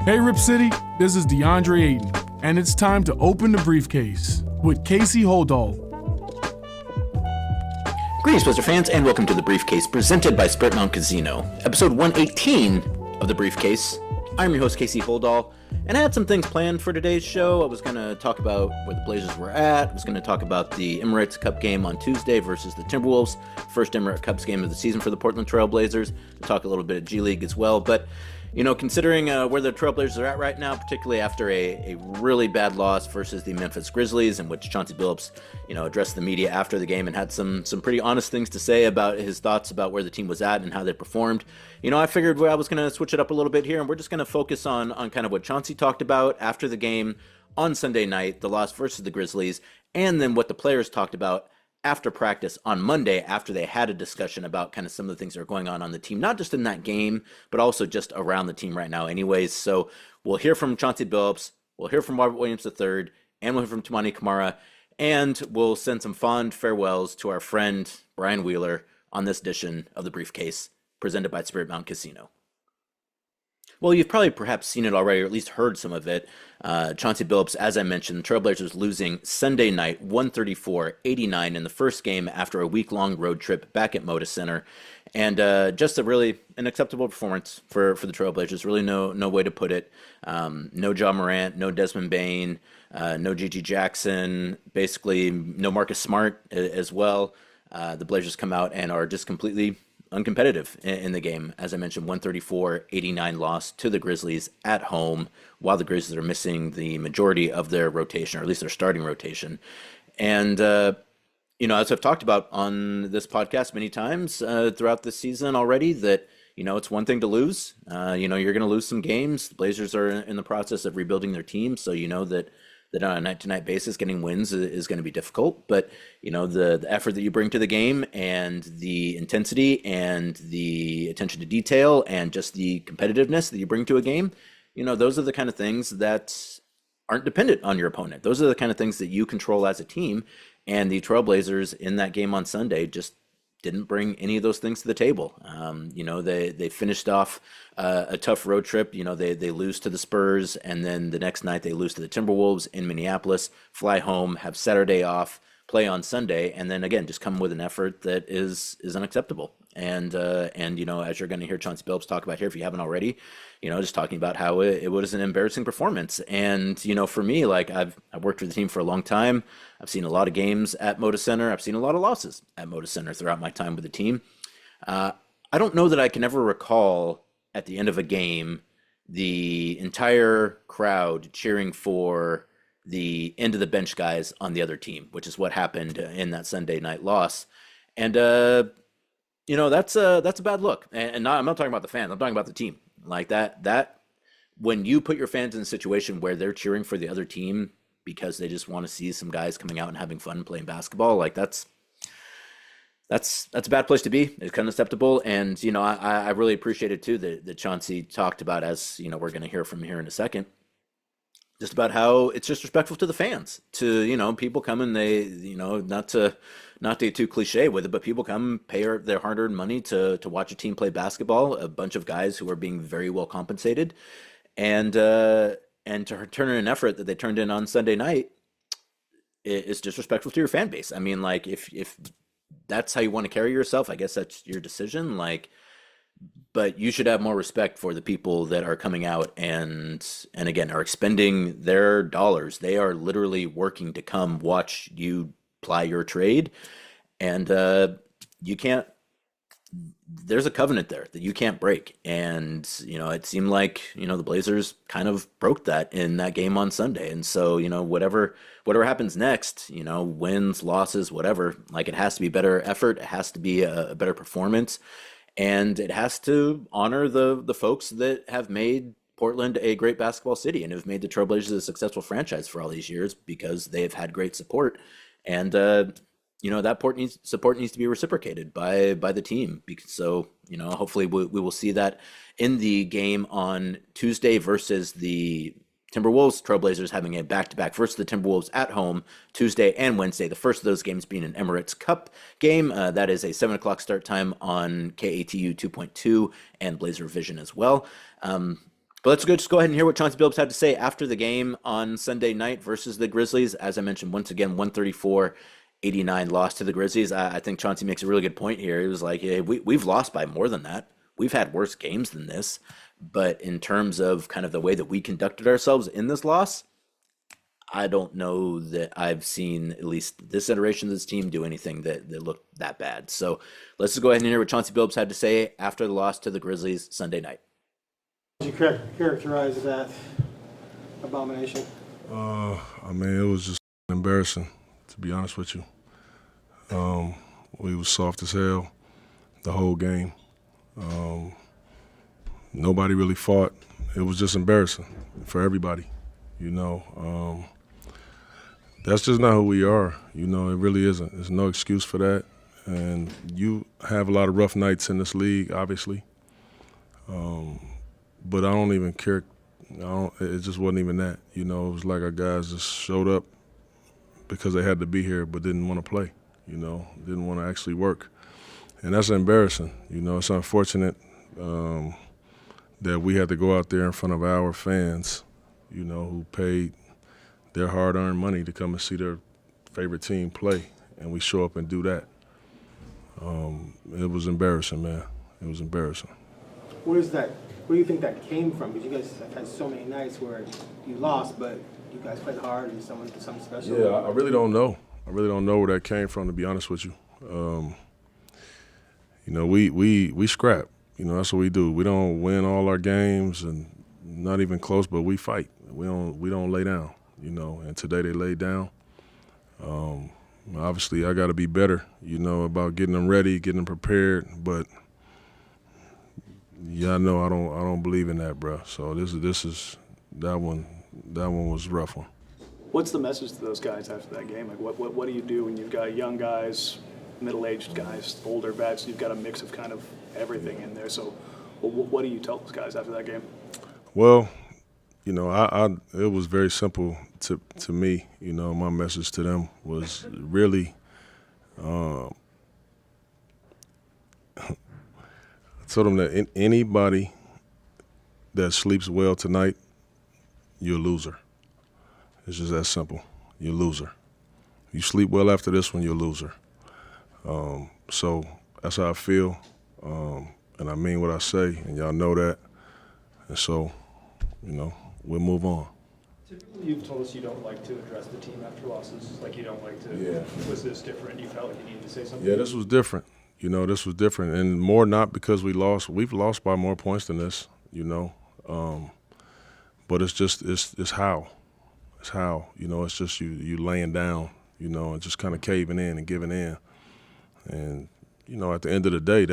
Hey Rip City, this is DeAndre Ayton, and it's time to open the briefcase with Casey Holdahl. Greetings, Blizzard fans, and welcome to The Briefcase, presented by Spirit Mountain Casino, episode 118 of The Briefcase. I'm your host, Casey Holdahl, and I had some things planned for today's show. I was going to talk about where the Blazers were at. I was going to talk about the Emirates Cup game on Tuesday versus the Timberwolves, first Emirates Cup game of the season for the Portland Trail Blazers. Talk a little bit of G League as well, but you know, considering where the Trailblazers are at right now, particularly after a really bad loss versus the Memphis Grizzlies, in which Chauncey Billups, addressed the media after the game and had some pretty honest things to say about his thoughts about where the team was at and how they performed. I figured I was going to switch it up a little bit here, and we're just going to focus on kind of what Chauncey talked about after the game on Sunday night, the loss versus the Grizzlies, and then what the players talked about after practice on Monday, after they had a discussion about kind of some of the things that are going on the team, not just in that game, but also just around the team right now anyways. So we'll hear from Chauncey Billups, we'll hear from Robert Williams III, and we'll hear from Toumani Camara, and we'll send some fond farewells to our friend Brian Wheeler on this edition of The Briefcase, presented by Spirit Mountain Casino. Well, you've probably perhaps seen it already, or at least heard some of it. Chauncey Billups, as I mentioned, the Trailblazers losing Sunday night 134-89 in the first game after a week-long road trip back at Moda Center. And just an acceptable performance for the Trailblazers. Really no way to put it. No Ja Morant, no Desmond Bane, no Gigi Jackson, basically no Marcus Smart as well. The Blazers come out and are just completely uncompetitive in the game. As I mentioned, 134-89 loss to the Grizzlies at home, while the Grizzlies are missing the majority of their rotation, or at least their starting rotation. And, as I've talked about on this podcast many times throughout this season already, that, it's one thing to lose. You're going to lose some games. The Blazers are in the process of rebuilding their team, so that on a night-to-night basis, getting wins is going to be difficult. But, the effort that you bring to the game and the intensity and the attention to detail and just the competitiveness that you bring to a game, those are the kind of things that aren't dependent on your opponent. Those are the kind of things that you control as a team. And the Trailblazers in that game on Sunday just didn't bring any of those things to the table. They finished off a tough road trip. They lose to the Spurs, and then the next night they lose to the Timberwolves in Minneapolis, fly home, have Saturday off, play on Sunday, and then again just come with an effort that is unacceptable. And as you're going to hear Chauncey Billups talk about here, if you haven't already, just talking about how it was an embarrassing performance. And for me, like I've worked with the team for a long time. I've seen a lot of games at Moda Center. I've seen a lot of losses at Moda Center throughout my time with the team. I don't know that I can ever recall at the end of a game the entire crowd cheering for the end of the bench guys on the other team, which is what happened in that Sunday night loss. And that's a bad look. And I'm not talking about the fans. I'm talking about the team. Like that when you put your fans in a situation where they're cheering for the other team because they just want to see some guys coming out and having fun playing basketball, like that's a bad place to be. It's unacceptable. And I really appreciated too that Chauncey talked about, as we're going to hear from here in a second, just about how it's disrespectful to the fans, to people come and they not to get too cliche with it, but people come pay their hard-earned money to watch a team play basketball, a bunch of guys who are being very well compensated, and to turn in an effort that they turned in on Sunday night is disrespectful to your fan base. I mean, like if that's how you want to carry yourself, I guess that's your decision. But you should have more respect for the people that are coming out and again are expending their dollars. They are literally working to come watch you ply your trade, and you can't. There's a covenant there that you can't break, and it seemed like the Blazers kind of broke that in that game on Sunday. And so whatever happens next, wins, losses, whatever, like it has to be better effort. It has to be a better performance. And it has to honor the folks that have made Portland a great basketball city and have made the Trailblazers a successful franchise for all these years because they've had great support. And, that support needs to be reciprocated by the team. So, hopefully we will see that in the game on Tuesday versus the Timberwolves. Trailblazers having a back-to-back versus the Timberwolves at home Tuesday and Wednesday. The first of those games being an Emirates Cup game. That is a 7 o'clock start time on KATU 2.2 and Blazer Vision as well. But let's just go ahead and hear what Chauncey Billups had to say after the game on Sunday night versus the Grizzlies. As I mentioned, once again, 134-89 loss to the Grizzlies. I think Chauncey makes a really good point here. He was like, hey, we've lost by more than that. We've had worse games than this. But in terms of kind of the way that we conducted ourselves in this loss, I don't know that I've seen at least this iteration of this team do anything that looked that bad. So let's just go ahead and hear what Chauncey Billups had to say after the loss to the Grizzlies Sunday night. Would you characterize that abomination? I mean, it was just embarrassing, to be honest with you. We was soft as hell the whole game. Nobody really fought. It was just embarrassing for everybody, you know. That's just not who we are, you know. It really isn't. There's no excuse for that. And you have a lot of rough nights in this league, obviously. But I don't even care. It just wasn't even that. You know, it was like our guys just showed up because they had to be here but didn't want to play, you know, didn't want to actually work. And that's embarrassing. You know, it's unfortunate that we had to go out there in front of our fans, you know, who paid their hard-earned money to come and see their favorite team play, and we show up and do that. It was embarrassing, man. It was embarrassing. Where do you think that came from? Because you guys have had so many nights where you lost, but you guys played hard and something special. Yeah, I really don't know. I really don't know where that came from, to be honest with you. You know, we scrap. You know, that's what we do. We don't win all our games, and not even close, but we fight. We don't lay down. You know, and today they laid down. Obviously, I got to be better. You know, about getting them ready, getting them prepared, but. Yeah, I know I don't believe in that, bro. So this is that one was a rough one. What's the message to those guys after that game? Like, what do you do when you've got young guys, middle-aged guys, older vets? You've got a mix of kind of everything in there. So, what do you tell those guys after that game? Well, you know, it was very simple to me. You know, my message to them was really. I told them that anybody that sleeps well tonight, you're a loser. It's just that simple. You're a loser. You sleep well after this one, you're a loser. So that's how I feel, and I mean what I say, and y'all know that. And so, you know, we'll move on. Typically, you've told us you don't like to address the team after losses. Like, you don't like to. Yeah. Was this different? You felt like you needed to say something? Yeah, this was different. You know, this was different, and more not because we lost. We've lost by more points than this, you know. But it's just it's how. It's how. You know, it's just you laying down, you know, and just kind of caving in and giving in. And, you know, at the end of the day,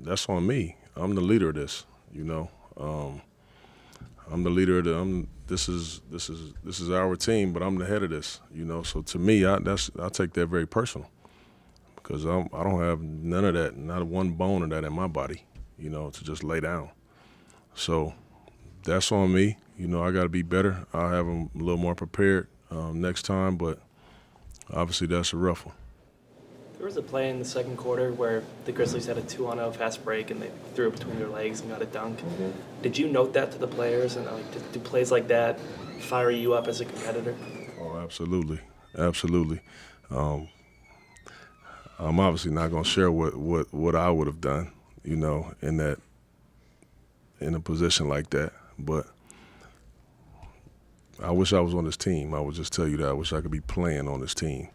that's on me. I'm the leader of this, you know. I'm the leader of this is our team, but I'm the head of this, you know. So to me, I take that very personal. Because I don't have none of that, not one bone of that in my body, you know, to just lay down. So that's on me. You know, I got to be better. I'll have them a little more prepared next time, but obviously that's a rough one. There was a play in the second quarter where the Grizzlies had a 2-on-0 fast break and they threw it between their legs and got a dunk. Mm-hmm. Did you note that to the players? And do plays like that fire you up as a competitor? Oh, absolutely. Absolutely. I'm obviously not going to share what I would have done, you know, in a position like that. But I wish I was on this team. I would just tell you that. I wish I could be playing on this team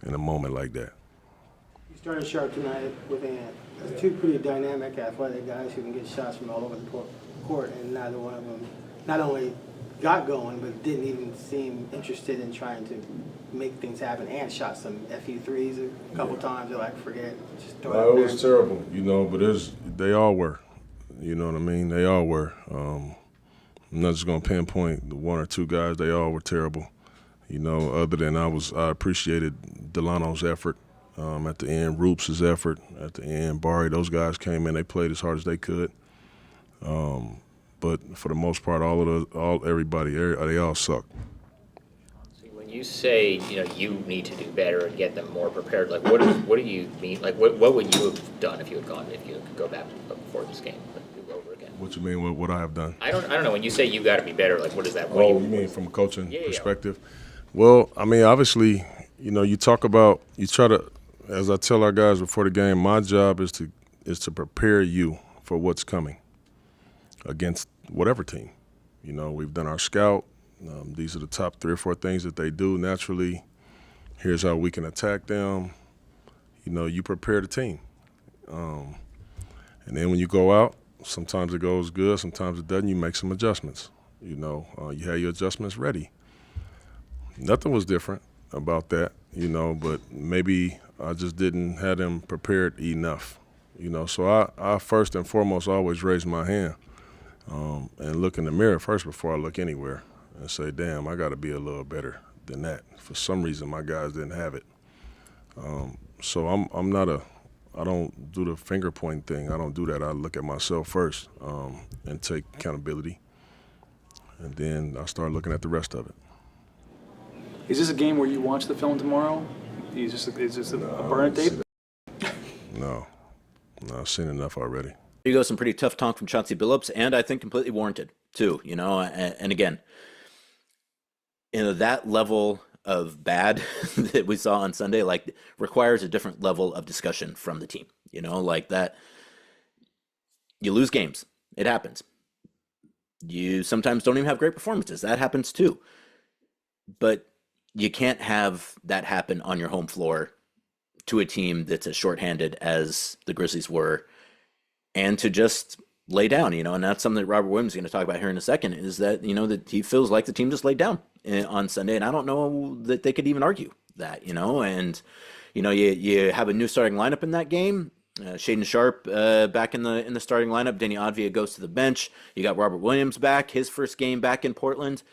in a moment like that. You started sharp tonight with two pretty dynamic, athletic guys who can get shots from all over the court, and neither one of them not only got going, but didn't even seem interested in trying to make things happen, and shot some FU threes a couple times. They're like, forget it. Just throw it out there. It was terrible, you know, but they all were. You know what I mean? They all were. I'm not just going to pinpoint the one or two guys. They all were terrible. You know, other than I appreciated Delano's effort at the end, Roops' effort at the end. Barry, those guys came in. They played as hard as they could. But for the most part, everybody, they all suck. So when you say, you know, you need to do better and get them more prepared, like what do you mean? Like what would you have done if you could go back before this game, like, do over again? What you mean? What I have done? I don't know. When you say you got to be better, like what is that? What Oh, do you mean from a coaching Yeah. perspective? Well, I mean, obviously, you try to, as I tell our guys before the game, my job is to prepare you for what's coming against whatever team. We've done our scout. These are the top 3 or 4 things that they do naturally. Here's how we can attack them. You prepare the team. And then when you go out, sometimes it goes good, sometimes it doesn't. You make some adjustments. You have your adjustments ready. Nothing was different about that, but maybe I just didn't have them prepared enough. So I first and foremost always raise my hand and look in the mirror first before I look anywhere and say, damn, I got to be a little better than that. For some reason, my guys didn't have it. So I don't do the finger point thing. I don't do that. I look at myself first and take accountability, and then I start looking at the rest of it. Is this a game where you watch the film tomorrow? Is this a burn tape? No, I've seen enough already. There you go, some pretty tough talk from Chauncey Billups, and I think completely warranted too. And again, that level of bad that we saw on Sunday, like, requires a different level of discussion from the team. Like that. You lose games. It happens. You sometimes don't even have great performances. That happens too. But you can't have that happen on your home floor to a team that's as shorthanded as the Grizzlies were, and to just lay down, and that's something that Robert Williams is going to talk about here in a second, is that, that he feels like the team just laid down on Sunday, and I don't know that they could even argue that, and, you have a new starting lineup in that game. Shaedon Sharpe back in the starting lineup. Denny Advia goes to the bench. You got Robert Williams back, his first game back in Portland.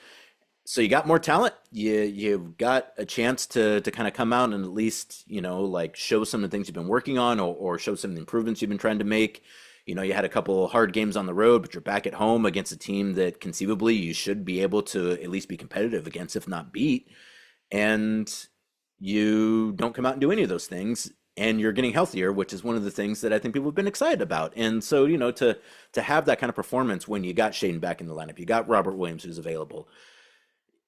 So you got more talent. You've got a chance to kind of come out and at least, show some of the things you've been working on, or show some of the improvements you've been trying to make. You had a couple hard games on the road, but you're back at home against a team that conceivably you should be able to at least be competitive against, if not beat. And you don't come out and do any of those things, and you're getting healthier, which is one of the things that I think people have been excited about. And so, to have that kind of performance when you got Shaedon back in the lineup, you got Robert Williams who's available.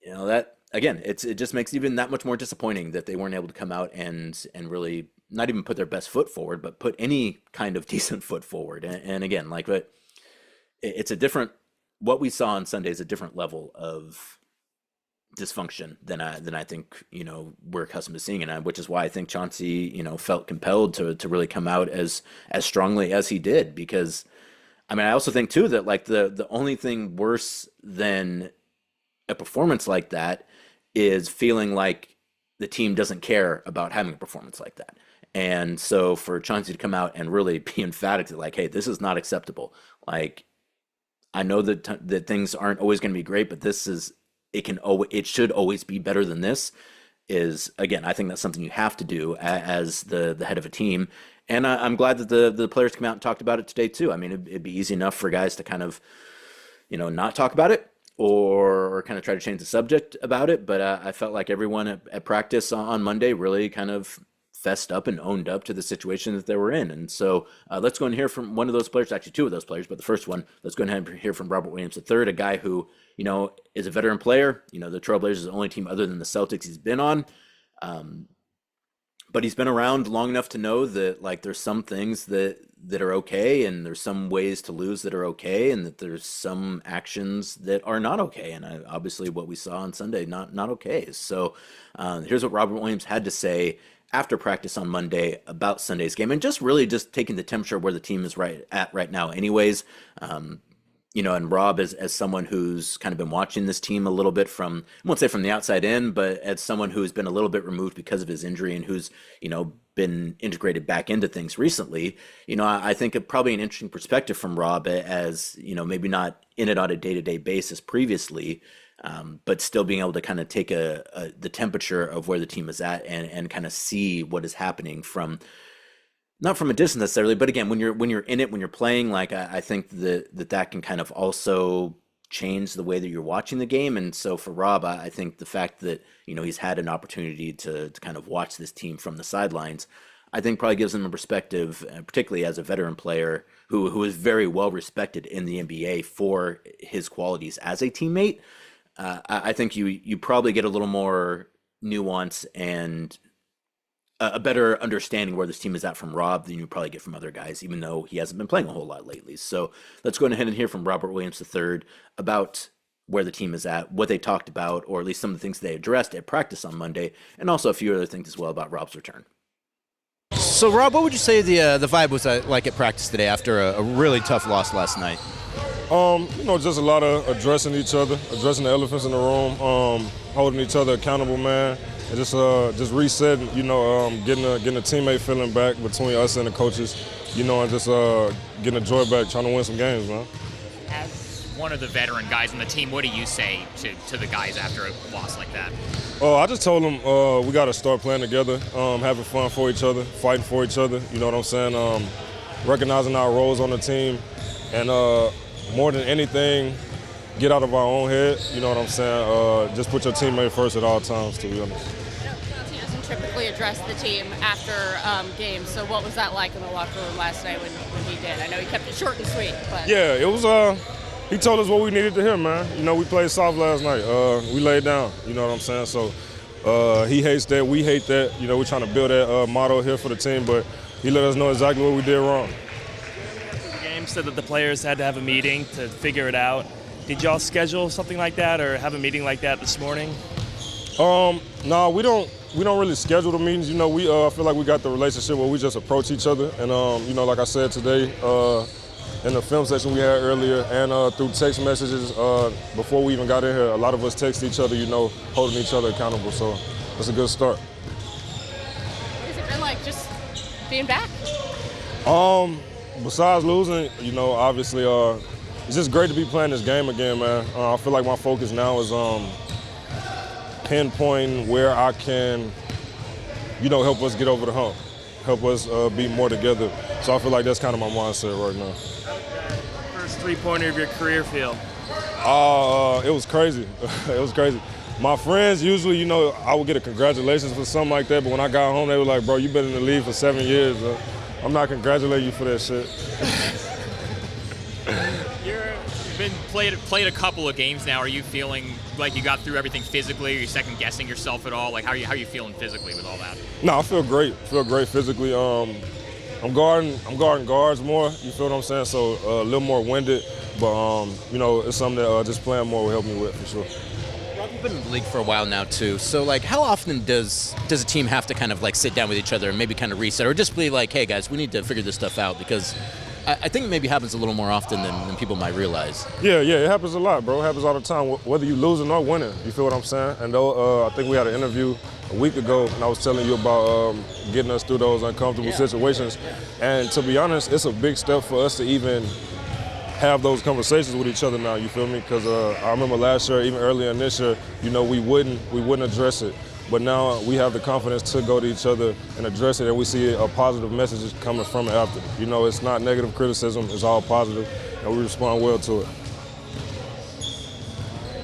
That, again, it just makes it even that much more disappointing that they weren't able to come out and really not even put their best foot forward, but put any kind of decent foot forward. And again, but it's a different, what we saw on Sunday is a different level of dysfunction than I think, we're accustomed to seeing, and which is why I think Chauncey, felt compelled to really come out as strongly as he did, because, I also think too that the only thing worse than a performance like that is feeling like the team doesn't care about having a performance like that. And so for Chauncey to come out and really be emphatic that, hey, this is not acceptable. I know that things aren't always going to be great, but it should always be better than this. Is, again, I think that's something you have to do as the head of a team. And I'm glad that the players come out and talked about it today too. It'd be easy enough for guys to kind of, not talk about it, or kind of try to change the subject about it. But I felt like everyone at practice on Monday really kind of fessed up and owned up to the situation that they were in. And so let's go and hear from one of those players, actually 2 of those players, but the first one, let's go ahead and hear from Robert Williams III, a guy who, is a veteran player. The Trailblazers is the only team other than the Celtics he's been on. But he's been around long enough to know that, there's some things that are okay, and there's some ways to lose that are okay, and that there's some actions that are not okay. And obviously what we saw on Sunday, not okay. So here's what Robert Williams had to say after practice on Monday about Sunday's game, and just taking the temperature where the team is right now anyways. And Rob, as someone who's kind of been watching this team a little bit from, I won't say from the outside in, but as someone who's been a little bit removed because of his injury, and who's, been integrated back into things recently, I think probably an interesting perspective from Rob, as, maybe not in it on a day-to-day basis previously, but still being able to kind of take the temperature of where the team is at, and kind of see what is happening from, not from a distance necessarily, but again, when you're in it, when you're playing, I think that can kind of also change the way that you're watching the game. And so for Rob, I think the fact that, he's had an opportunity to kind of watch this team from the sidelines, I think probably gives him a perspective, particularly as a veteran player who is very well respected in the NBA for his qualities as a teammate. I think you probably get a little more nuance and a better understanding where this team is at from Rob than you probably get from other guys, even though he hasn't been playing a whole lot lately. So let's go ahead and hear from Robert Williams III about where the team is at, what they talked about, or at least some of the things they addressed at practice on Monday, and also a few other things as well about Rob's return. So, Rob, what would you say the vibe was like at practice today after a really tough loss last night? Just a lot of addressing each other, addressing the elephants in the room, holding each other accountable, man, and just resetting, getting a teammate feeling back between us and the coaches, and just getting the joy back, trying to win some games, man. As one of the veteran guys on the team, what do you say to the guys after a loss like that? I just told them we got to start playing together, having fun for each other, fighting for each other, you know what I'm saying, recognizing our roles on the team, and more than anything, get out of our own head, you know what I'm saying, just put your teammate first at all times, to be honest. Chauncey doesn't typically address the team after games, so what was that like in the locker room last night when he did? I know he kept it short and sweet, but... Yeah, it was, he told us what we needed to hear, man. We played soft last night. We laid down, you know what I'm saying? So he hates that, we hate that. We're trying to build that motto here for the team, but he let us know exactly what we did wrong. The game said that the players had to have a meeting to figure it out. Did y'all schedule something like that or have a meeting like that this morning? No, we don't really schedule the meetings. We feel like we got the relationship where we just approach each other. And, like I said today, in the film session we had earlier and through text messages before we even got in here, a lot of us text each other, holding each other accountable. So it's a good start. What has it been like just being back? Besides losing, obviously, it's just great to be playing this game again, man. I feel like my focus now is pinpointing where I can, help us get over the hump, help us be more together. So I feel like that's kind of my mindset right now. First three-pointer of your career feel? It was crazy. It was crazy. My friends usually, I would get a congratulations for something like that, but when I got home, they were like, bro, you've been in the league for 7 years. I'm not congratulating you for that shit. You've been played a couple of games now. Are you feeling like you got through everything physically? Are you second-guessing yourself at all? Like, how are you feeling physically with all that? No, I feel great. Physically. I'm guarding guards more, you feel what I'm saying? So a little more winded, but it's something that just playing more will help me with for sure. Rob, you've been in the league for a while now too. So how often does a team have to kind of sit down with each other and maybe kind of reset, or just be like, hey guys, we need to figure this stuff out? Because I think it maybe happens a little more often than people might realize. Yeah, it happens a lot, bro. It happens all the time, whether you losing or winning. You feel what I'm saying? And I think we had an interview a week ago, and I was telling you about getting us through those uncomfortable situations. And to be honest, it's a big step for us to even have those conversations with each other now. You feel me? Because I remember last year, even earlier in this year, we wouldn't address it. But now we have the confidence to go to each other and address it, and we see a positive message coming from it after. It's not negative criticism, it's all positive, and we respond well to it.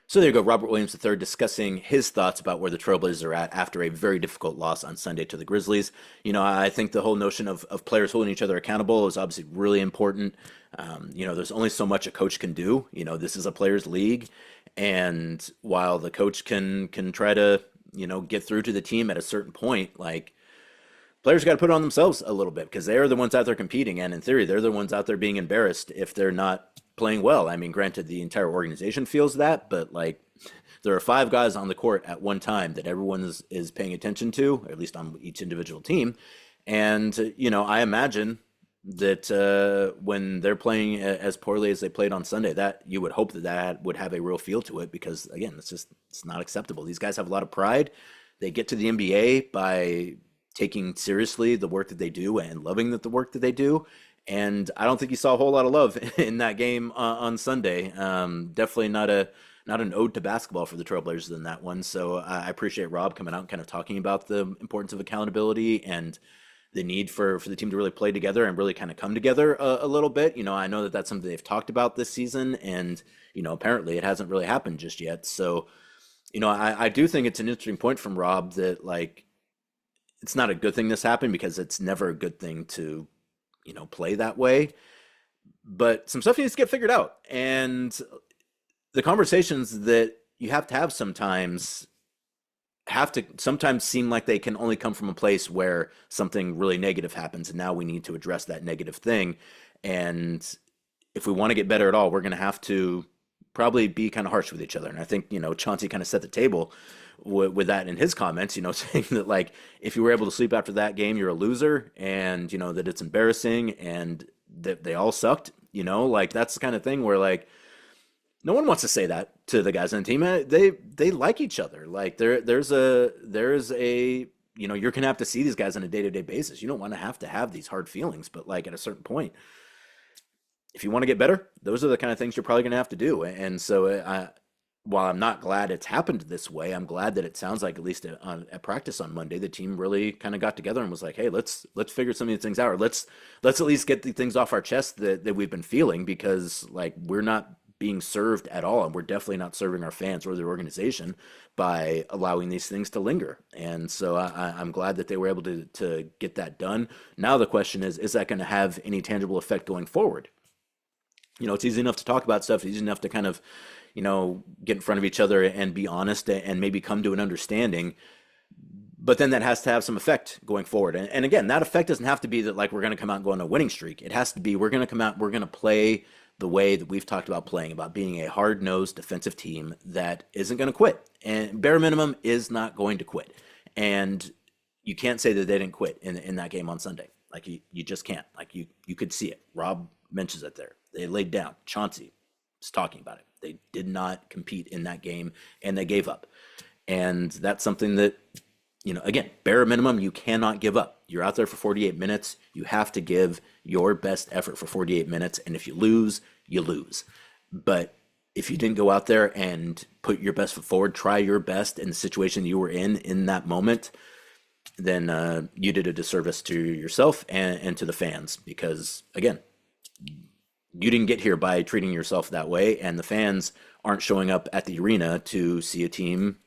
So there you go, Robert Williams III discussing his thoughts about where the Trailblazers are at after a very difficult loss on Sunday to the Grizzlies. I think the whole notion of players holding each other accountable is obviously really important. There's only so much a coach can do. This is a players' league, and while the coach can try to get through to the team at a certain point, players got to put it on themselves a little bit because they're the ones out there competing, and in theory, they're the ones out there being embarrassed if they're not playing well. I mean, granted, the entire organization feels that, but there are 5 guys on the court at one time that everyone is paying attention to, or at least on each individual team. And, I imagine that when they're playing as poorly as they played on Sunday, that you would hope that would have a real feel to it because, again, it's not acceptable. These guys have a lot of pride. They get to the NBA by taking seriously the work that they do and loving the work that they do. And I don't think you saw a whole lot of love in that game on Sunday. Definitely not an ode to basketball for the Trailblazers in that one. So I appreciate Rob coming out and kind of talking about the importance of accountability and the need for the team to really play together and really kind of come together a little bit. I know that that's something they've talked about this season, and apparently it hasn't really happened just yet. So I do think it's an interesting point from Rob that it's not a good thing this happened because it's never a good thing to, play that way. But some stuff needs to get figured out. And the conversations that you have to have sometimes seem like they can only come from a place where something really negative happens. And now we need to address that negative thing. And if we want to get better at all, we're going to have to probably be kind of harsh with each other. And I think, Chauncey kind of set the table with that in his comments, saying that, like, if you were able to sleep after that game, you're a loser, and, that it's embarrassing and that they all sucked, like, that's the kind of thing where, like, no one wants to say that to the guys on the team. They like each other. Like, there's a you're going to have to see these guys on a day-to-day basis. You don't want to have these hard feelings, but, like, at a certain point, if you want to get better, those are the kind of things you're probably going to have to do. And so while I'm not glad it's happened this way, I'm glad that it sounds like, at least at practice on Monday, the team really kind of got together and was like, hey, let's figure some of these things out, or let's at least get the things off our chest that we've been feeling, because, like, we're not being served at all, and we're definitely not serving our fans or their organization by allowing these things to linger. And so I'm glad that they were able to get that done. Now the question is that going to have any tangible effect going forward? It's easy enough to talk about stuff. It's easy enough to kind of, get in front of each other and be honest and maybe come to an understanding. But then that has to have some effect going forward. And again, that effect doesn't have to be that, like, we're going to come out and go on a winning streak. It has to be, we're going to come out, we're going to play the way that we've talked about playing, about being a hard-nosed defensive team that isn't going to quit. And bare minimum is not going to quit. And you can't say that they didn't quit in that game on Sunday. Like, you just can't. Like, you could see it. Rob mentions it there. They laid down. Chauncey was talking about it. They did not compete in that game, and they gave up. And that's something that, again, bare minimum, you cannot give up. You're out there for 48 minutes. You have to give your best effort for 48 minutes. And if you lose, you lose. But if you didn't go out there and put your best foot forward, try your best in the situation you were in that moment, then you did a disservice to yourself and to the fans. Because, again, you didn't get here by treating yourself that way, and the fans aren't showing up at the arena to see a team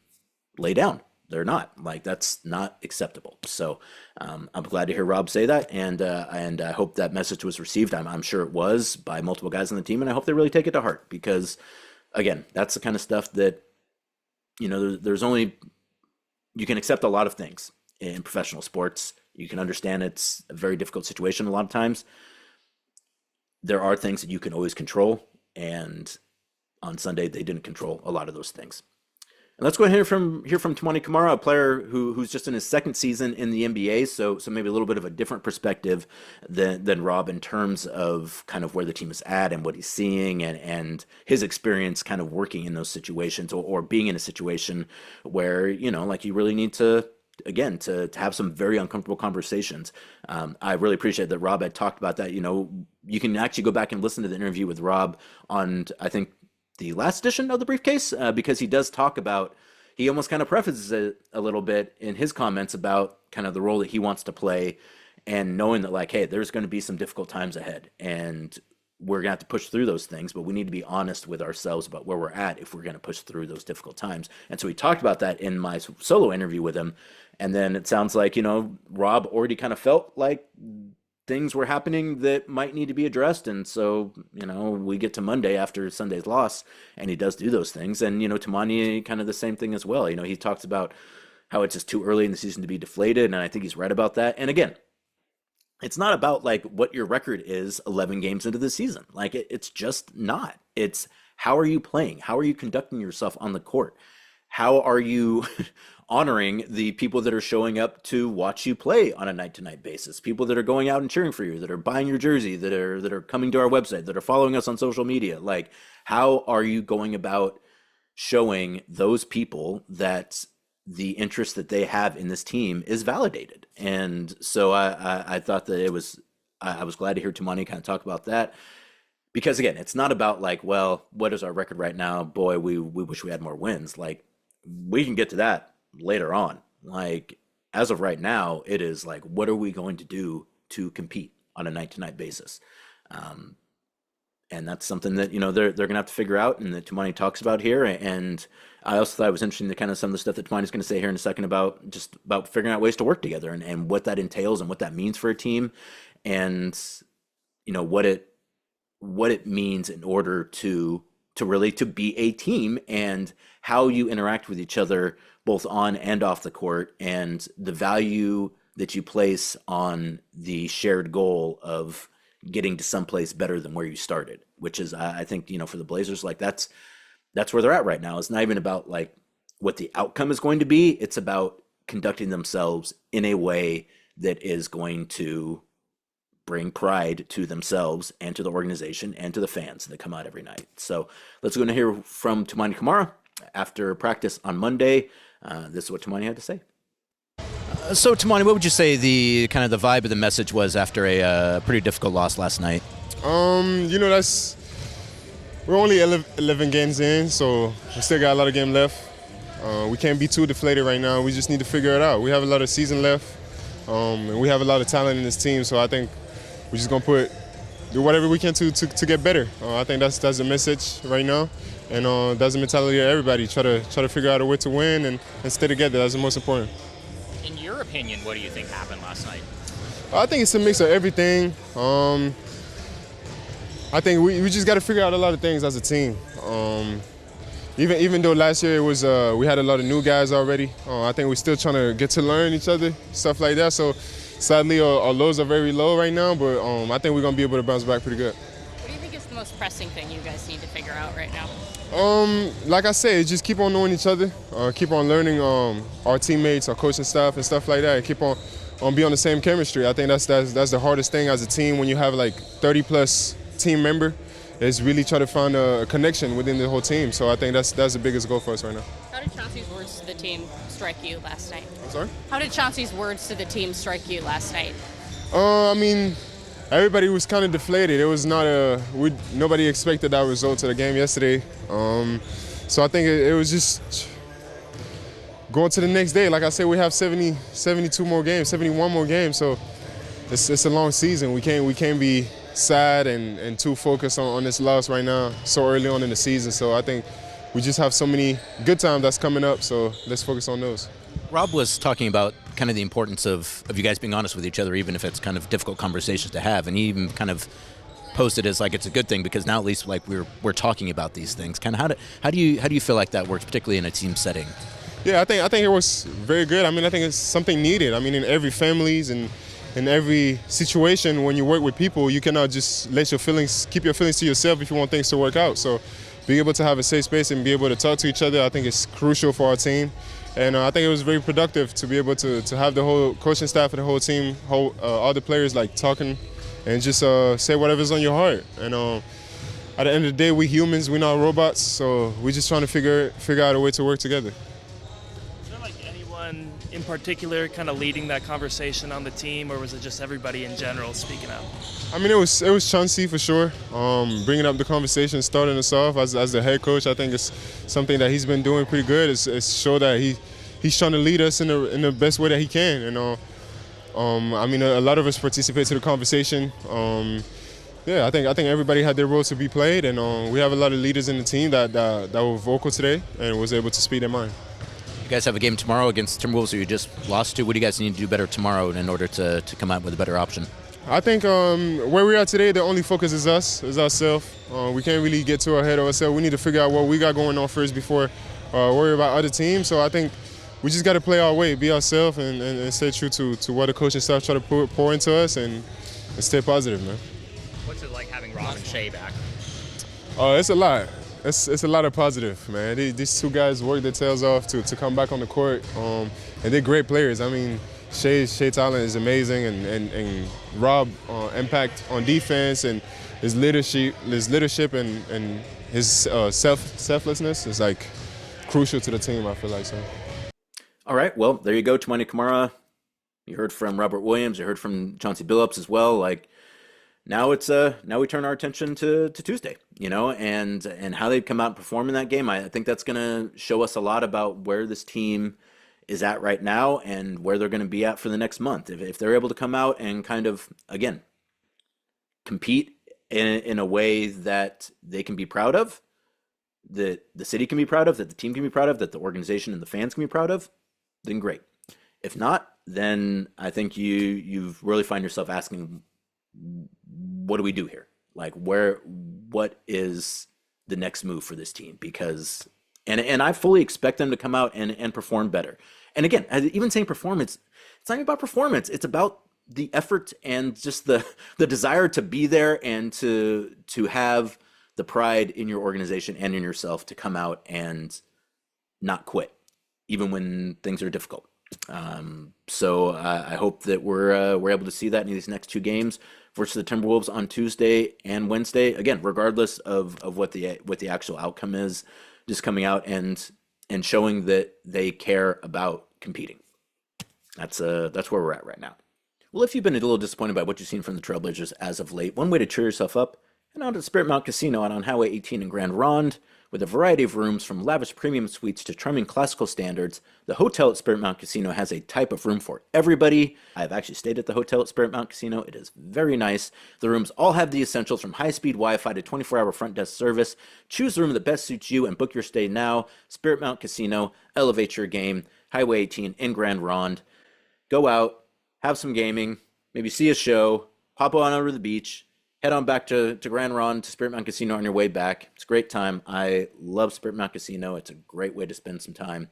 lay down. They're not. Like, that's not acceptable. So I'm glad to hear Rob say that, and I hope that message was received. I'm sure it was, by multiple guys on the team, and I hope they really take it to heart, because, again, that's the kind of stuff that, there's only, you can accept a lot of things in professional sports. You can understand it's a very difficult situation a lot of times. There are things that you can always control, and on Sunday they didn't control a lot of those things. And let's go ahead and hear from Toumani Camara, a player who's just in his second season in the NBA, so maybe a little bit of a different perspective than Rob, in terms of kind of where the team is at and what he's seeing, and his experience kind of working in those situations, or being in a situation where, like, you really need to, again, to have some very uncomfortable conversations. I really appreciate that Rob had talked about that. You can actually go back and listen to the interview with Rob on, I think, the last edition of the Briefcase, because he does talk about, he almost kind of prefaces it a little bit in his comments about kind of the role that he wants to play, and knowing that, like, hey, there's going to be some difficult times ahead, and we're going to have to push through those things, but we need to be honest with ourselves about where we're at if we're going to push through those difficult times. And so he talked about that in my solo interview with him. And then it sounds like, Rob already kind of felt like things were happening that might need to be addressed. And so, we get to Monday after Sunday's loss, and he does do those things. And, Toumani, kind of the same thing as well. He talks about how it's just too early in the season to be deflated. And I think he's right about that. And again, it's not about, like, what your record is 11 games into the season. Like, it's just not. It's, how are you playing? How are you conducting yourself on the court? How are you honoring the people that are showing up to watch you play on a night-to-night basis? People that are going out and cheering for you, that are buying your jersey, that are coming to our website, that are following us on social media. Like, how are you going about showing those people that the interest that they have in this team is validated? And so I thought that I was glad to hear Toumani kind of talk about that, because, again, it's not about, like, well, what is our record right now? Boy, we wish we had more wins. Like, we can get to that later on. Like, as of right now, it is like, what are we going to do to compete on a night-to-night basis? And that's something that, they're going to have to figure out and that Toumani talks about here. And I also thought it was interesting to kind of some of the stuff that Toumani's going to say here in a second about figuring out ways to work together and what that entails and what that means for a team and, what it means in order to really to be a team and how you interact with each other both on and off the court and the value that you place on the shared goal of getting to someplace better than where you started, which is, I think, for the Blazers, like that's where they're at right now. It's not even about like what the outcome is going to be. It's about conducting themselves in a way that is going to bring pride to themselves and to the organization and to the fans that come out every night. So let's go and hear from Toumani Camara after practice on Monday. This is what Toumani had to say. So, Toumani, what would you say the kind of the vibe of the message was after a pretty difficult loss last night? We're only 11 games in, so we still got a lot of game left. We can't be too deflated right now. We just need to figure it out. We have a lot of season left, and we have a lot of talent in this team. So I think we're just gonna do whatever we can to get better. I think that's the message right now, and that's the mentality of everybody. Try to figure out a way to win and stay together. That's the most important. In your opinion, what do you think happened last night? I think it's a mix of everything. I think we just got to figure out a lot of things as a team. Even though last year it was we had a lot of new guys already, I think we're still trying to get to learn each other, stuff like that. So sadly, our lows are very low right now, but I think we're gonna be able to bounce back pretty good. What do you think is the most pressing thing you guys need to figure out right now? Like I said, just keep on knowing each other, keep on learning our teammates, our coaching staff, and stuff like that, and keep on be on the same chemistry. I think that's the hardest thing as a team when you have like 30+ team member, is really try to find a connection within the whole team. So I think that's the biggest goal for us right now. How did Chauncey's words to the team strike you last night? I'm sorry? How did Chauncey's words to the team strike you last night? I mean, everybody was kind of deflated. It was not nobody expected that result to the game yesterday. So I think it was just going to the next day. Like I said, we have 72 more games, 71 more games. So it's a long season. We can't be sad and too focused on this loss right now so early on in the season. So I think we just have so many good times that's coming up, so let's focus on those. Rob was talking about kind of the importance of you guys being honest with each other, even if it's kind of difficult conversations to have, and he even kind of posted as like it's a good thing because now at least like we're talking about these things. Kind of how do you feel like that works, particularly in a team setting? Yeah, I think it was very good. I mean, I think it's something needed. I mean, in every families and in every situation, when you work with people, you cannot just keep your feelings to yourself if you want things to work out. So being able to have a safe space and be able to talk to each other, I think is crucial for our team. And I think it was very productive to be able to have the whole coaching staff and the whole team, all the players like talking and just say whatever's on your heart. And at the end of the day, we humans, we're not robots, so we're just trying to figure out a way to work together. Is there like anyone in particular kind of leading that conversation on the team, or was it just everybody in general speaking up? I mean, it was Chauncey for sure, bringing up the conversation, starting us off as the head coach. I think it's something that he's been doing pretty good. It's show that he's trying to lead us in the best way that he can. And I mean, a lot of us participate to the conversation. Yeah, I think everybody had their roles to be played, and we have a lot of leaders in the team that were vocal today and was able to speak their mind. You guys have a game tomorrow against Timberwolves, who you just lost to. What do you guys need to do better tomorrow in order to come out with a better option? I think where we are today, the only focus is ourselves. We can't really get too ahead of ourselves. We need to figure out what we got going on first before worry about other teams. So I think we just got to play our way, be ourselves, and stay true to what the coaching staff try to pour into us and stay positive, man. What's it like having Rob and Shea back? It's a lot. It's a lot of positive, man. These two guys work their tails off to come back on the court, and they're great players. I mean, Shea talent is amazing, and Rob impact on defense and his leadership and his selflessness is like crucial to the team. I feel like so. All right, well, there you go, Toumani Camara. You heard from Robert Williams. You heard from Chauncey Billups as well. Like now we turn our attention to Tuesday, and how they come out and perform in that game. I think that's going to show us a lot about where this team is at right now and where they're going to be at for the next month. If they're able to come out and kind of, again, compete in a way that they can be proud of, that the city can be proud of, that the team can be proud of, that the organization and the fans can be proud of, then great. If not, then I think you really find yourself asking, what do we do here? Like, what is the next move for this team? Because, and I fully expect them to come out and perform better. And again, even saying performance, it's not even about performance. It's about the effort and just the desire to be there and to have the pride in your organization and in yourself to come out and not quit, even when things are difficult. So I hope that we're able to see that in these next two games versus the Timberwolves on Tuesday and Wednesday. Again, regardless of what the actual outcome is, just coming out and showing that they care about competing. That's where we're at right now. Well, if you've been a little disappointed by what you've seen from the Trailblazers as of late, one way to cheer yourself up, head on to the Spirit Mountain Casino out on Highway 18 in Grand Ronde. With a variety of rooms from lavish premium suites to charming classical standards, the hotel at Spirit Mountain Casino has a type of room for everybody. I've actually stayed at the hotel at Spirit Mountain Casino. It is very nice. The rooms all have the essentials from high-speed Wi-Fi to 24-hour front desk service. Choose the room that best suits you and book your stay now. Spirit Mountain Casino, elevate your game. Highway 18 in Grand Ronde. Go out, have some gaming, maybe see a show, hop on over to the beach, head on back to Grand Ronde, to Spirit Mountain Casino on your way back. It's a great time. I love Spirit Mountain Casino. It's a great way to spend some time.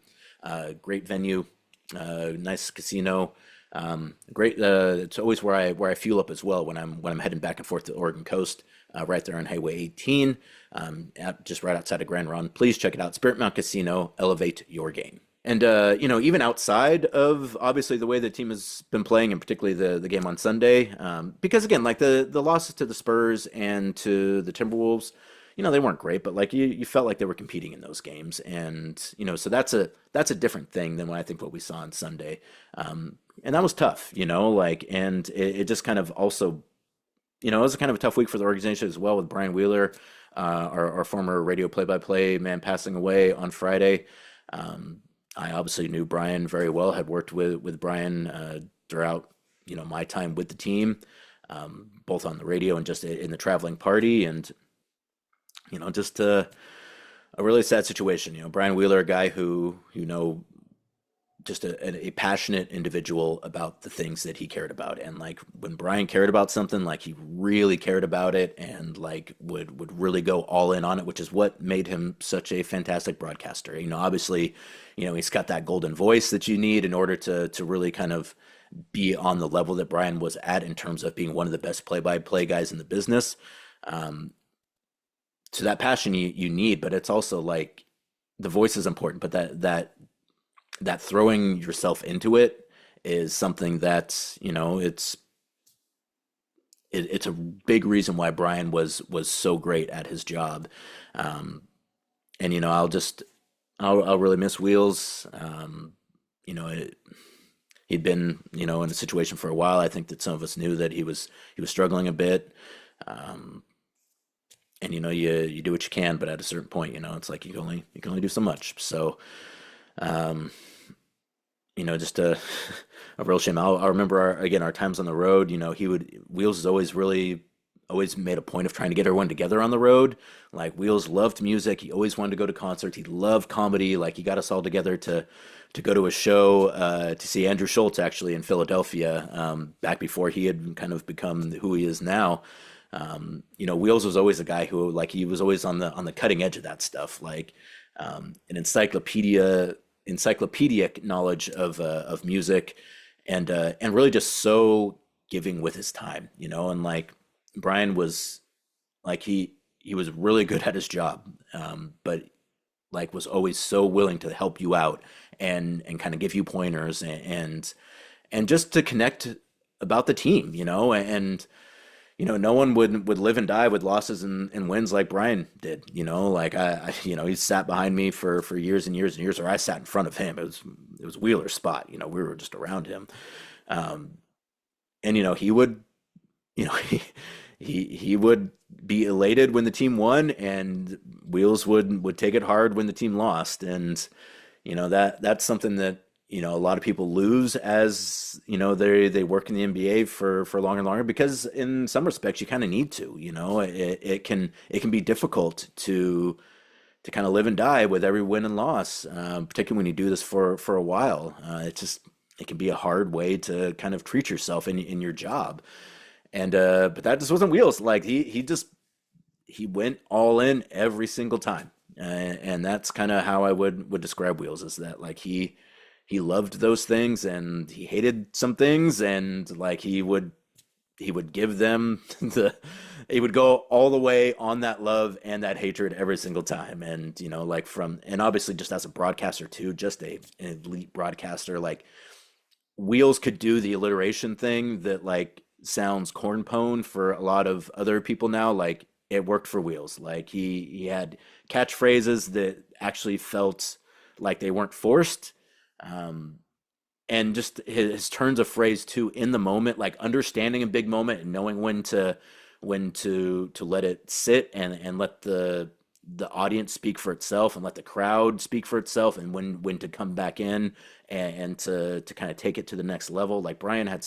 Great venue, nice casino. Great. It's always where I fuel up as well when I'm heading back and forth to the Oregon coast. Right there on Highway 18, just right outside of Grand Ronde. Please check it out. Spirit Mountain Casino. Elevate your game. And, even outside of, obviously, the way the team has been playing, and particularly the game on Sunday, because, again, like the losses to the Spurs and to the Timberwolves, they weren't great, but, like, you felt like they were competing in those games. And, so that's a different thing than what we saw on Sunday. And that was tough, and it just kind of also, it was kind of a tough week for the organization as well with Brian Wheeler, our former radio play-by-play man, passing away on Friday. I obviously knew Brian very well, had worked with Brian throughout, my time with the team, both on the radio and just in the traveling party. And, just a really sad situation. Brian Wheeler, a guy who, just a passionate individual about the things that he cared about. And like when Brian cared about something, like he really cared about it and like would really go all in on it, which is what made him such a fantastic broadcaster. Obviously, he's got that golden voice that you need in order to really kind of be on the level that Brian was at in terms of being one of the best play-by-play guys in the business. So that passion you need, but it's also like the voice is important, but that throwing yourself into it is something that, it's a big reason why Brian was so great at his job. And, I'll really miss Wheels. He'd been, in a situation for a while. I think that some of us knew that he was struggling a bit. And, you do what you can, but at a certain point, it's like you can only do so much. So, just a real shame. I remember our times on the road. Wheels is always made a point of trying to get everyone together on the road. Like Wheels loved music. He always wanted to go to concerts. He loved comedy. Like he got us all together to go to a show to see Andrew Schultz actually in Philadelphia back before he had kind of become who he is now. Wheels was always a guy who like he was always on the cutting edge of that stuff. Like an encyclopedic knowledge of music and really just so giving with his time, and like Brian was like he was really good at his job, but like was always so willing to help you out and kind of give you pointers and just to connect about the team, and no one would live and die with losses and wins like Brian did. Like I he sat behind me for years and years and years, or I sat in front of him. It was Wheeler's spot. We were just around him, and he would, he would be elated when the team won, and Wheels would take it hard when the team lost, and that's something that you know, a lot of people lose as, you know, they work in the NBA for longer and longer, because in some respects you kind of need to, you know, it can be difficult to kind of live and die with every win and loss, particularly when you do this for a while. It can be a hard way to kind of treat yourself in your job. And but that just wasn't Wheels. Like he went all in every single time. And that's kind of how I would describe Wheels, is that like he loved those things and he hated some things, and like he would give them he would go all the way on that love and that hatred every single time. And, you know, like and obviously just as a broadcaster too, just an elite broadcaster, like Wheels could do the alliteration thing that like sounds cornpone for a lot of other people now. Like it worked for Wheels. Like he had catchphrases that actually felt like they weren't forced. And just his turns of phrase too in the moment, like understanding a big moment and knowing when to let it sit and let the audience speak for itself and let the crowd speak for itself, and when to come back in and to kind of take it to the next level. Like Brian had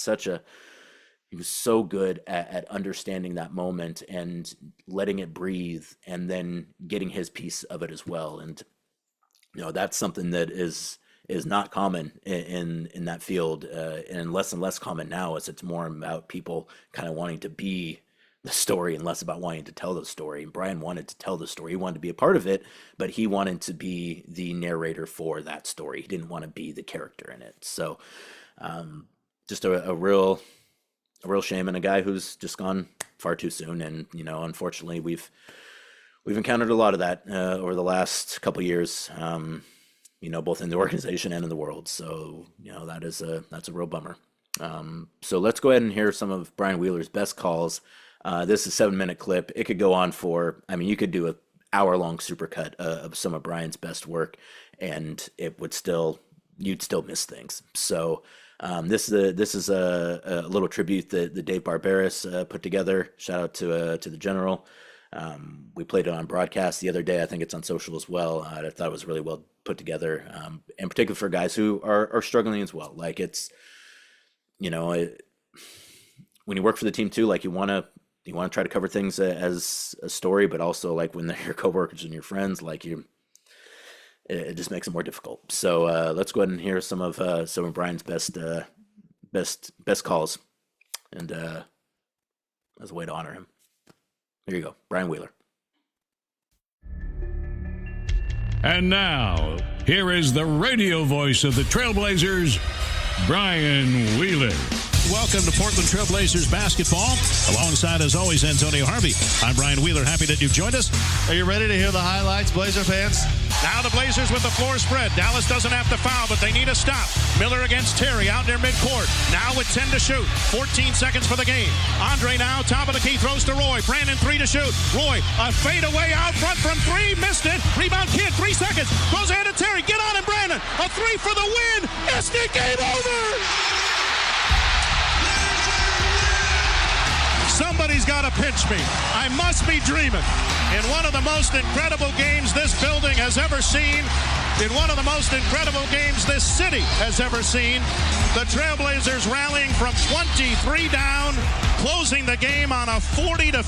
he was so good at understanding that moment and letting it breathe and then getting his piece of it as well. And, you know, that's something that is not common in that field, and less common now, as it's more about people kind of wanting to be the story and less about wanting to tell the story. And Brian wanted to tell the story. He wanted to be a part of it, but he wanted to be the narrator for that story. He didn't want to be the character in it. So just a real shame, and a guy who's just gone far too soon. And, you know, unfortunately we've encountered a lot of that over the last couple of years, you know, both in the organization and in the world. So, you know, that's a real bummer. So let's go ahead and hear some of Brian Wheeler's best calls. This is a 7-minute clip. It could go on for, I mean, you could do an hour-long supercut of some of Brian's best work, and you'd still miss things. So this is a little tribute that Dave Barberis put together. Shout out to the General. We played it on broadcast the other day. I think it's on social as well. I thought it was really well put together, in particular for guys who are struggling as well. Like it's, you know, when you work for the team too, like you want to try to cover things as a story, but also like when they're your coworkers and your friends, like it just makes it more difficult. So let's go ahead and hear some of Brian's best calls, and as a way to honor him. Here you go, Brian Wheeler. And now, here is the radio voice of the Trailblazers, Brian Wheeler. Welcome to Portland Trailblazers basketball. Alongside, as always, Antonio Harvey. I'm Brian Wheeler. Happy that you've joined us. Are you ready to hear the highlights, Blazer fans? Now the Blazers with the floor spread. Dallas doesn't have to foul, but they need a stop. Miller against Terry out near midcourt. Now with 10 to shoot. 14 seconds for the game. Andre now, top of the key, throws to Roy. Brandon, 3 to shoot. Roy, a fadeaway out front from 3. Missed it. Rebound Kid, 3 seconds. Goes ahead to Terry. Get on him, Brandon. A 3 for the win. Missed it. Game over. Somebody's got to pinch me. I must be dreaming. In one of the most incredible games this building has ever seen, in one of the most incredible games this city has ever seen, the Trailblazers rallying from 23 down, closing the game on a 40-15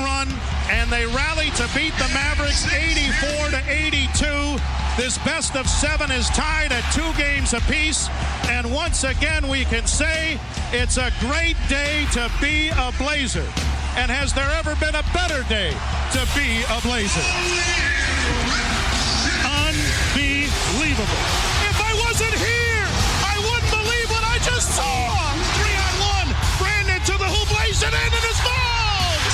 run, and they rally to beat the Mavericks 84-82. This best of 7 is tied at 2 games apiece, and once again we can say it's a great day to be a Blazer. And has there ever been a better day to be a Blazer? Unbelievable. If I wasn't here, I wouldn't believe what I just saw. 3-on-1. Brandon to the hoop, lays it in, and it's fouled.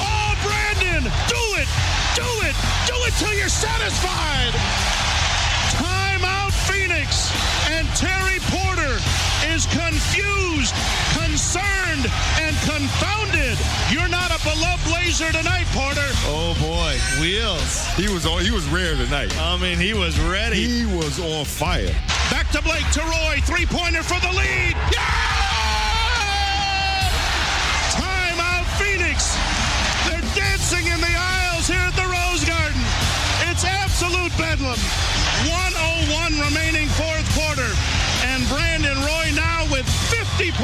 Oh, Brandon, do it. Do it. Do it till you're satisfied. Timeout, Phoenix. And Terry Porter is confused, concerned, and confounded. You're not a beloved Blazer tonight, Porter. Oh boy, Wheels. He was rare tonight. I mean, he was ready. He was on fire. Back to Blake, to Roy, 3-pointer for the lead. Yeah! Timeout, Phoenix. They're dancing in the aisles here at the Rose Garden. It's absolute bedlam. 1:01 remaining fourth quarter.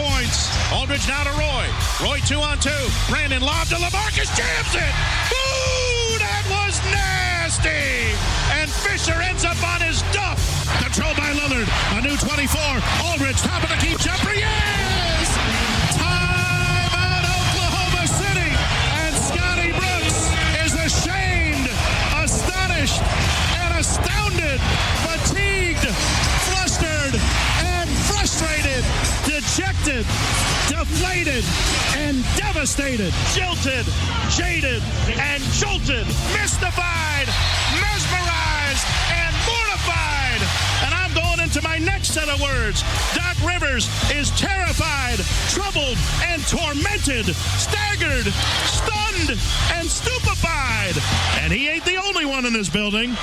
points. Aldridge now to Roy. Roy 2-on-2. Brandon lob to LaMarcus, jams it. Ooh, that was nasty. And Fisher ends up on his duff. Controlled by Lillard. A new 24. Aldridge, top of the key jumper. Yes! Timeout Oklahoma City. And Scotty Brooks is ashamed, astonished, and astounded, fatigued, flustered, and frustrated, dejected, deflated, and devastated, jilted, jaded, and jolted, mystified, mesmerized, and mortified. And I'm going into my next set of words. Doc Rivers is terrified, troubled, and tormented, staggered, stunned, and stupefied. And he ain't the only one in this building.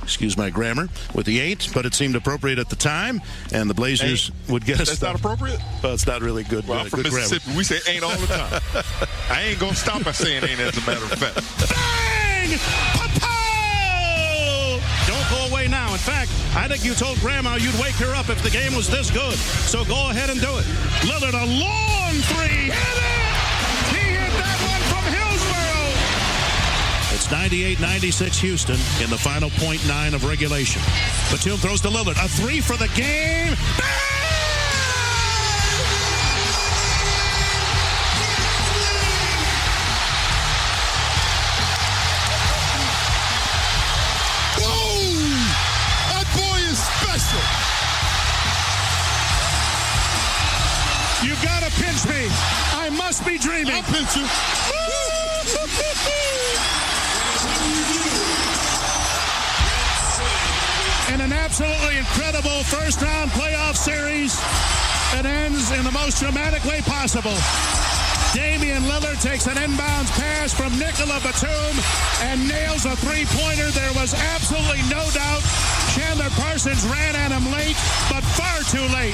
Excuse my grammar with the 8, but it seemed appropriate at the time, and the Blazers would get us. That's not appropriate? Well, it's not really good. Well, I'm from good Mississippi. grammar. We say ain't all the time. I ain't going to stop by saying ain't, as a matter of fact. Bang! Pa-pow! Don't go away now. In fact, I think you told Grandma you'd wake her up if the game was this good. So go ahead and do it. Lillard, a long 3. Hit it! He hit that one from Hillsborough. It's 98-96 Houston in the final .9 of regulation. Batum throws to Lillard. A 3 for the game. Bang! You've got to pinch me. I must be dreaming. I'll pinch you. In an absolutely incredible first-round playoff series that ends in the most dramatic way possible. Damian Lillard takes an inbounds pass from Nicola Batum and nails a three-pointer. There was absolutely no doubt Chandler Parsons ran at him late, but far too late.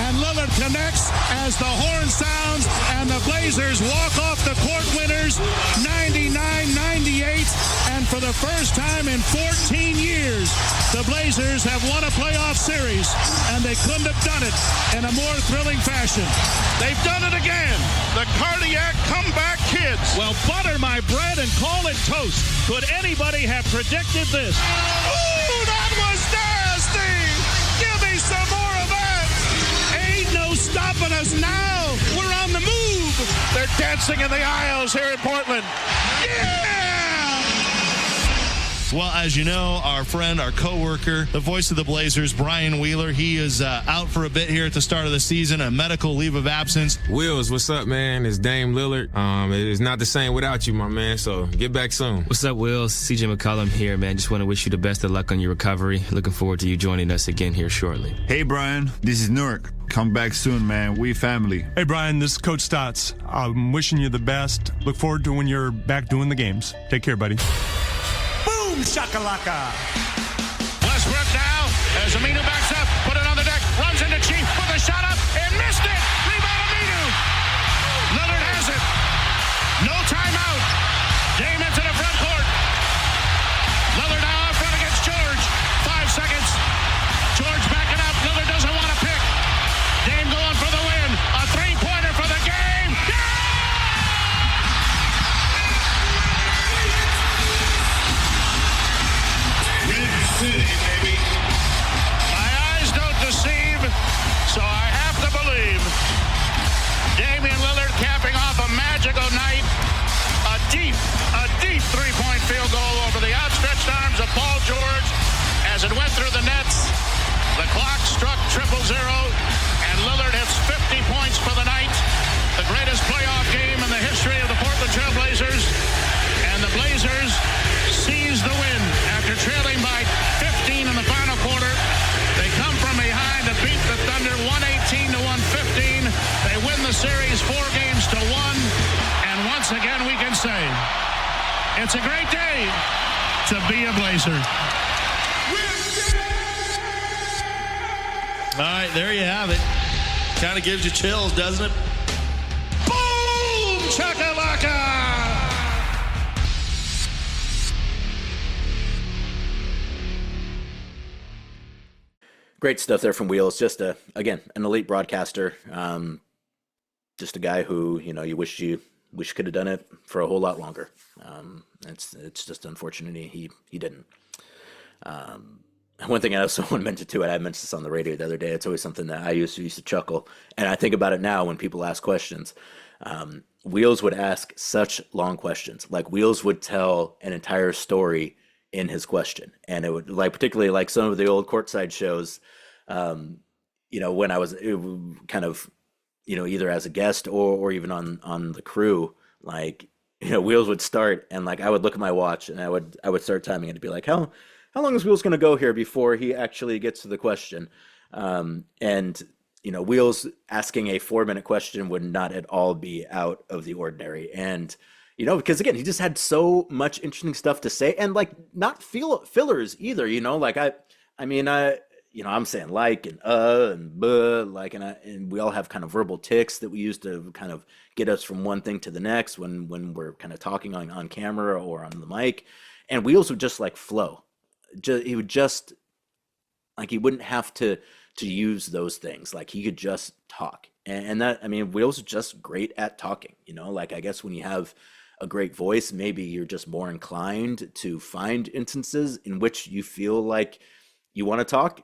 And Lillard connects as the horn sounds, and the Blazers walk off the court winners 99-98. And for the first time in 14 years, the Blazers have won a playoff series, and they couldn't have done it in a more thrilling fashion. They've done it again. The cardiac comeback kids. Well, butter my bread and call it toast. Could anybody have predicted this? Ooh, that was nasty. Give me some more of that. Ain't no stopping us now. We're on the move. They're dancing in the aisles here in Portland. Yeah! Well, as you know, our friend, our coworker, the voice of the Blazers, Brian Wheeler, he is out for a bit here at the start of the season, a medical leave of absence. Wheels, what's up, man? It's Dame Lillard. It is not the same without you, my man, so get back soon. What's up, Wheels? CJ McCollum here, man. Just want to wish you the best of luck on your recovery. Looking forward to you joining us again here shortly. Hey, Brian. This is Nurk. Come back soon, man. We family. Hey, Brian, this is Coach Stotts. I'm wishing you the best. Look forward to when you're back doing the games. Take care, buddy. Boom shakalaka. Westbrook now as Aminu backs up, put it on the deck, runs into Chief, put the shot up and missed it. Rebound Aminu. Lillard has it. No timeout. Dame into the front court. Lillard now out front against George. 5 seconds. George backing up. Lillard doesn't want to pick. Dame going for the win. A three-pointer for the game. City, baby. My eyes don't deceive, so I have to believe. Damian Lillard capping off a magical night. A deep three-point field goal over the outstretched arms of Paul George as it went through the nets. The clock struck 0-0, and Lillard hits 50 points for the night. The greatest playoff game in the history of the Portland Trail Blazers. And the Blazers seize the win after trailing by 15 in the final quarter. They come from behind to beat the Thunder 118-115. They win the series 4-1. And once again, we can say it's a great day to be a Blazer. All right, there you have it. Kind of gives you chills, doesn't it? Boom! Chakalaka! Great stuff there from Wheels. Just, again, an elite broadcaster. just a guy who, you wish you could have done it for a whole lot longer. It's just unfortunate he didn't. One thing I also want to mention too, and I mentioned this on the radio the other day, it's always something that I used to chuckle, and I think about it now when people ask questions. Wheels would ask such long questions. Like Wheels would tell an entire story in his question, and it would particularly like some of the old courtside shows. When I was kind of, either as a guest or even on the crew, Wheels would start, and I would look at my watch and I would start timing it to be like, how long is Wheels going to go here before he actually gets to the question? Wheels asking a 4-minute question would not at all be out of the ordinary. And, because again, he just had so much interesting stuff to say, and not fillers either, I'm saying and buh, and we all have kind of verbal tics that we use to kind of get us from one thing to the next when we're kind of talking on camera or on the mic. And Wheels would just flow. He would just he wouldn't have to use those things. He could just talk. And that, Wheels is just great at talking, I guess when you have a great voice, maybe you're just more inclined to find instances in which you feel like you want to talk.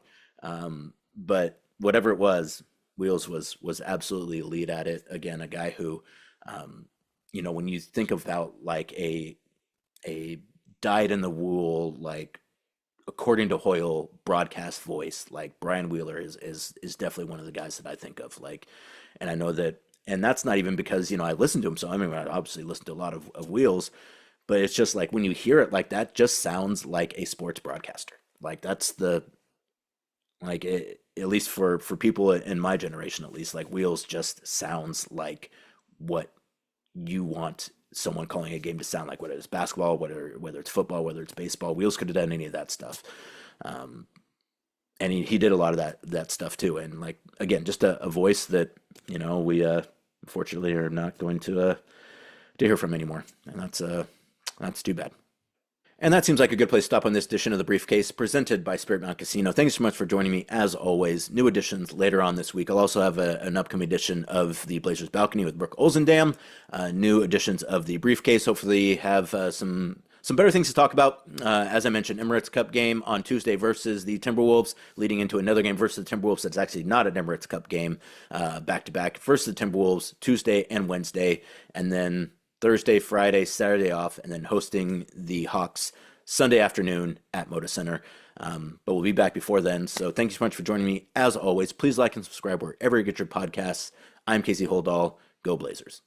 But whatever it was, Wheels was absolutely elite at it. Again, a guy who, when you think about a dyed in the wool, according to Hoyle broadcast voice, Brian Wheeler is definitely one of the guys that I think of. And I know that, and that's not even because, I listen to him. So, I obviously listen to a lot of Wheels, but it's just when you hear it that just sounds like a sports broadcaster. That's the, at least for people in my generation, at least, Wheels just sounds like what you want someone calling a game to sound like, whether it's basketball, whether it's football, whether it's baseball. Wheels could have done any of that stuff. And he did a lot of that stuff too. And again, just a voice that, we unfortunately are not going to hear from anymore. And that's too bad. And that seems like a good place to stop on this edition of The Briefcase, presented by Spirit Mountain Casino. Thanks so much for joining me, as always. New editions later on this week. I'll also have an upcoming edition of the Blazers Balcony with Brooke Olzendam. New editions of The Briefcase. Hopefully have some better things to talk about. As I mentioned, Emirates Cup game on Tuesday versus the Timberwolves, leading into another game versus the Timberwolves that's actually not an Emirates Cup game, back-to-back versus the Timberwolves Tuesday and Wednesday, and then Thursday, Friday, Saturday off, and then hosting the Hawks Sunday afternoon at Moda Center. But we'll be back before then. So thank you so much for joining me. As always, please like and subscribe wherever you get your podcasts. I'm Casey Holdahl. Go Blazers.